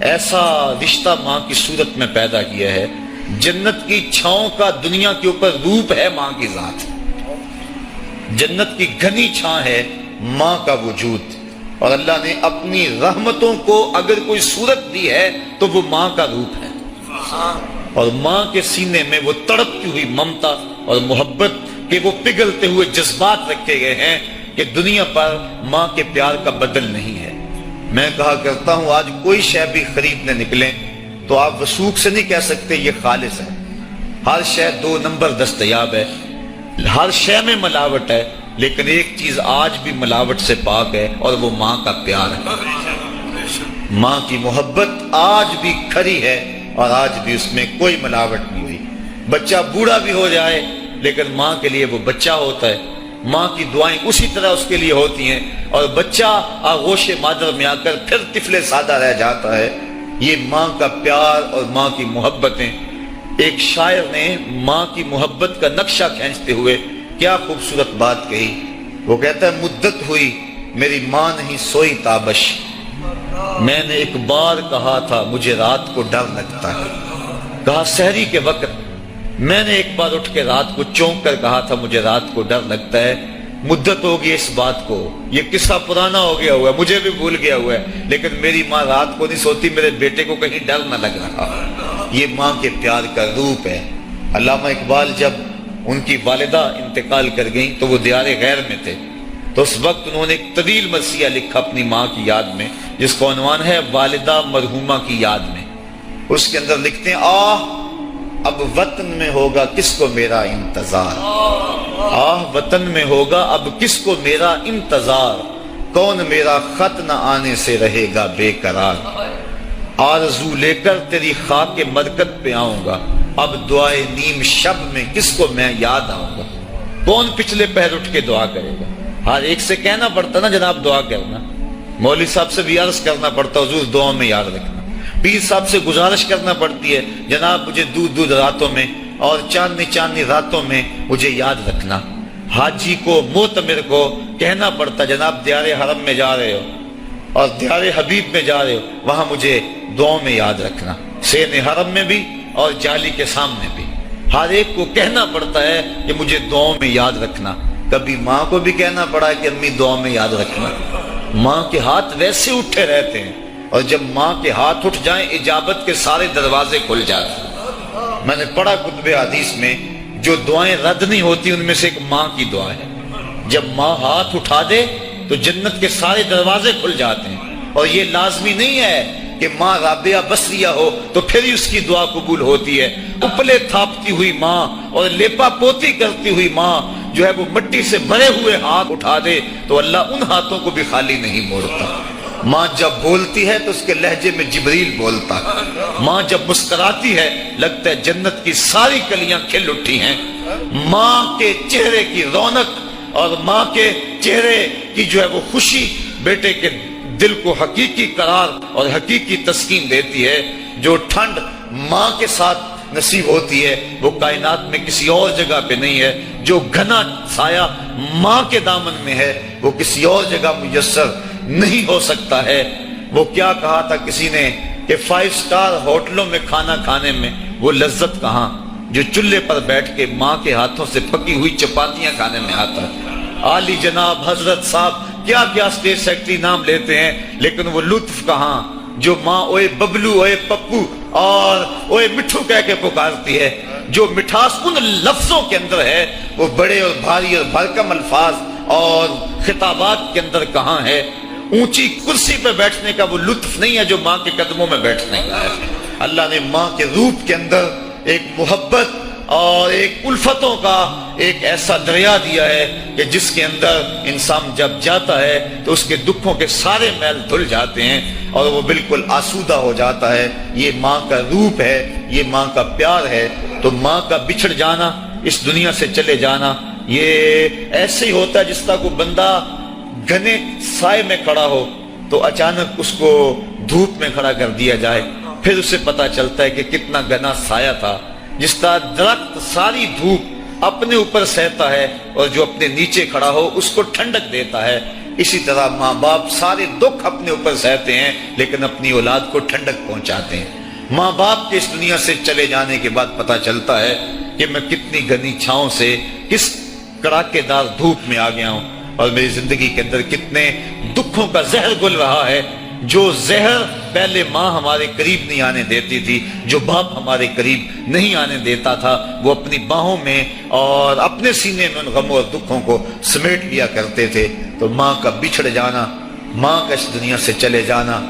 ایسا رشتہ ماں کی صورت میں پیدا کیا ہے، جنت کی چھاؤں کا دنیا کے اوپر روپ ہے ماں کی ذات، جنت کی گھنی چھاں ہے ماں کا وجود، اور اللہ نے اپنی رحمتوں کو اگر کوئی صورت دی ہے تو وہ ماں کا روپ ہے، اور ماں کے سینے میں وہ تڑپتی ہوئی ممتا اور محبت کے وہ پگھلتے ہوئے جذبات رکھے گئے ہیں کہ دنیا پر ماں کے پیار کا بدل نہیں ہے۔ میں کہا کرتا ہوں آج کوئی شے بھی خریدنے نکلیں تو آپ وثوق سے نہیں کہہ سکتے یہ خالص ہے، ہر شے 2 نمبر دستیاب ہے، ہر شے میں ملاوٹ ہے، لیکن ایک چیز آج بھی ملاوٹ سے پاک ہے اور وہ ماں کا پیار ہے۔ ماں کی محبت آج بھی کھری ہے اور آج بھی اس میں کوئی ملاوٹ نہیں ہوئی۔ بچہ بوڑھا بھی ہو جائے لیکن ماں کے لیے وہ بچہ ہوتا ہے، ماں کی دعائیں اسی طرح اس کے لیے ہوتی ہیں، اور بچہ آغوش مادر میں آ کر پھر طفل سادہ رہ جاتا ہے۔ یہ ماں کا پیار اور ماں کی محبتیں۔ ایک شاعر نے ماں کی محبت کا نقشہ کھینچتے ہوئے کیا خوبصورت بات کہی، وہ کہتا ہے مدت ہوئی میری ماں نہیں سوئی تابش، میں نے ایک بار کہا تھا مجھے رات کو ڈر لگتا ہے، کہا سحری کے وقت میں نے ایک بار اٹھ کے رات کو چونک کر کہا تھا مجھے رات کو ڈر لگتا ہے۔ مدت ہوگی اس بات کو، یہ قصہ پرانا ہو گیا ہوا ہے، مجھے بھی بھول گیا ہوا ہے، لیکن میری ماں رات کو نہیں سوتی، میرے بیٹے کو کہیں ڈر نہ لگ رہا۔ یہ ماں کے پیار کا روپ ہے۔ علامہ اقبال جب ان کی والدہ انتقال کر گئیں تو وہ دیار غیر میں تھے، تو اس وقت انہوں نے ایک طویل مرثیہ لکھا اپنی ماں کی یاد میں، جس کا عنوان ہے والدہ مرحومہ کی یاد میں۔ اس کے اندر لکھتے ہیں آہ اب وطن میں ہوگا کس کو میرا انتظار، آہ وطن میں ہوگا اب کس کو میرا انتظار، کون میرا خط نہ آنے سے رہے گا بے قرار، آرزو لے کر تیری خاک مرکت پہ آؤں گا، اب دعائے نیم شب میں کس کو میں یاد آؤں گا، کون پچھلے پہر اٹھ کے دعا کرے گا۔ ہر ایک سے کہنا پڑتا نا جناب دعا کرنا، مولوی صاحب سے بھی عرض کرنا پڑتا حضور دعا میں یاد رکھنا، پیر صاحب سے گزارش کرنا پڑتی ہے جناب مجھے دودھ راتوں میں اور چاندنی راتوں میں مجھے یاد رکھنا، حاجی کو معتمر کو کہنا پڑتا جناب دیار حرم میں جا رہے ہو اور دیار حبیب میں جا رہے ہو وہاں مجھے دعاؤں میں یاد رکھنا، سین حرم میں بھی اور جالی کے سامنے بھی، ہر ایک کو کہنا پڑتا ہے کہ مجھے دعاؤں میں یاد رکھنا۔ کبھی ماں کو بھی کہنا پڑا ہے کہ امی دعاؤں میں یاد رکھنا۔ ماں کے ہاتھ ویسے اٹھے رہتے ہیں، اور جب ماں کے ہاتھ اٹھ جائیں اجابت کے سارے دروازے کھل جاتے ہیں۔ میں نے پڑھا کتب حدیث میں جو دعائیں رد نہیں ہوتی ان میں سے ایک ماں کی دعا ہے، جب ماں ہاتھ اٹھا دے تو جنت کے سارے دروازے کھل جاتے ہیں، اور یہ لازمی نہیں ہے کہ ماں رابعہ بصریہ ہو تو پھر ہی اس کی دعا قبول ہوتی ہے۔ اپلے تھاپتی ہوئی ماں اور لیپا پوتی کرتی ہوئی ماں جو ہے وہ مٹی سے بھرے ہوئے ہاتھ اٹھا دے تو اللہ ان ہاتھوں کو بھی خالی نہیں موڑتا۔ ماں جب بولتی ہے تو اس کے لہجے میں جبریل بولتا ہے، ماں جب مسکراتی ہے لگتا ہے جنت کی ساری کلیاں کھل اٹھی ہیں۔ ماں کے چہرے کی رونق اور ماں کے چہرے کی جو ہے وہ خوشی بیٹے کے دل کو حقیقی قرار اور حقیقی تسکین دیتی ہے۔ جو ٹھنڈ ماں کے ساتھ نصیب ہوتی ہے وہ کائنات میں کسی اور جگہ پہ نہیں ہے، جو گھنا سایہ ماں کے دامن میں ہے وہ کسی اور جگہ میسر نہیں ہو سکتا ہے۔ وہ کیا کہا تھا کسی نے کہ 5 سٹار ہوٹلوں میں کھانا کھانے میں وہ لذت کہاں جو چولہے پر بیٹھ کے ماں کے ہاتھوں سے پکی ہوئی چپاتیاں کھانے میں آتا ہے۔ عالی جناب حضرت صاحب کیا کیا اسٹیٹ سیکرٹری نام لیتے ہیں، لیکن وہ لطف کہاں جو ماں اوئے ببلو اوئے پپو اور اوئے مٹھو کہہ کے پکارتی ہے۔ جو مٹھاس ان لفظوں کے اندر ہے وہ بڑے اور بھاری اور بھرکم الفاظ اور خطابات کے اندر کہاں ہے۔ اونچی کرسی پہ بیٹھنے کا وہ لطف نہیں ہے جو ماں کے قدموں میں بیٹھنے کا ہے۔ اللہ نے ماں کے روپ کے اندر ایک محبت اور ایک الفتوں کا ایک ایسا دریا دیا ہے کہ جس کے اندر انسان جب جاتا ہے تو اس کے دکھوں کے سارے میل دھل جاتے ہیں اور وہ بالکل آسودہ ہو جاتا ہے۔ یہ ماں کا روپ ہے، یہ ماں کا پیار ہے۔ تو ماں کا بچھڑ جانا، اس دنیا سے چلے جانا، یہ ایسے ہی ہوتا ہے جس طرح کوئی بندہ گھنے سائے میں کھڑا ہو تو اچانک اس کو دھوپ میں کھڑا کر دیا جائے، پھر اسے پتا چلتا ہے کہ کتنا گھنا سایہ تھا۔ جس طرح درخت ساری دھوپ اپنے اوپر سہتا ہے اور جو اپنے نیچے کھڑا ہو اس کو ٹھنڈک دیتا ہے، اسی طرح ماں باپ سارے دکھ اپنے اوپر سہتے ہیں لیکن اپنی اولاد کو ٹھنڈک پہنچاتے ہیں۔ ماں باپ کے اس دنیا سے چلے جانے کے بعد پتہ چلتا ہے کہ میں کتنی گھنی چھاؤں سے کس کڑاکے دار دھوپ میں آ گیا ہوں، اور میری زندگی کے اندر کتنے دکھوں کا زہر گل رہا ہے۔ جو زہر پہلے ماں ہمارے قریب نہیں آنے دیتی تھی، جو باپ ہمارے قریب نہیں آنے دیتا تھا، وہ اپنی باہوں میں اور اپنے سینے میں ان غموں اور دکھوں کو سمیٹ لیا کرتے تھے۔ تو ماں کا بچھڑ جانا، ماں کا اس دنیا سے چلے جانا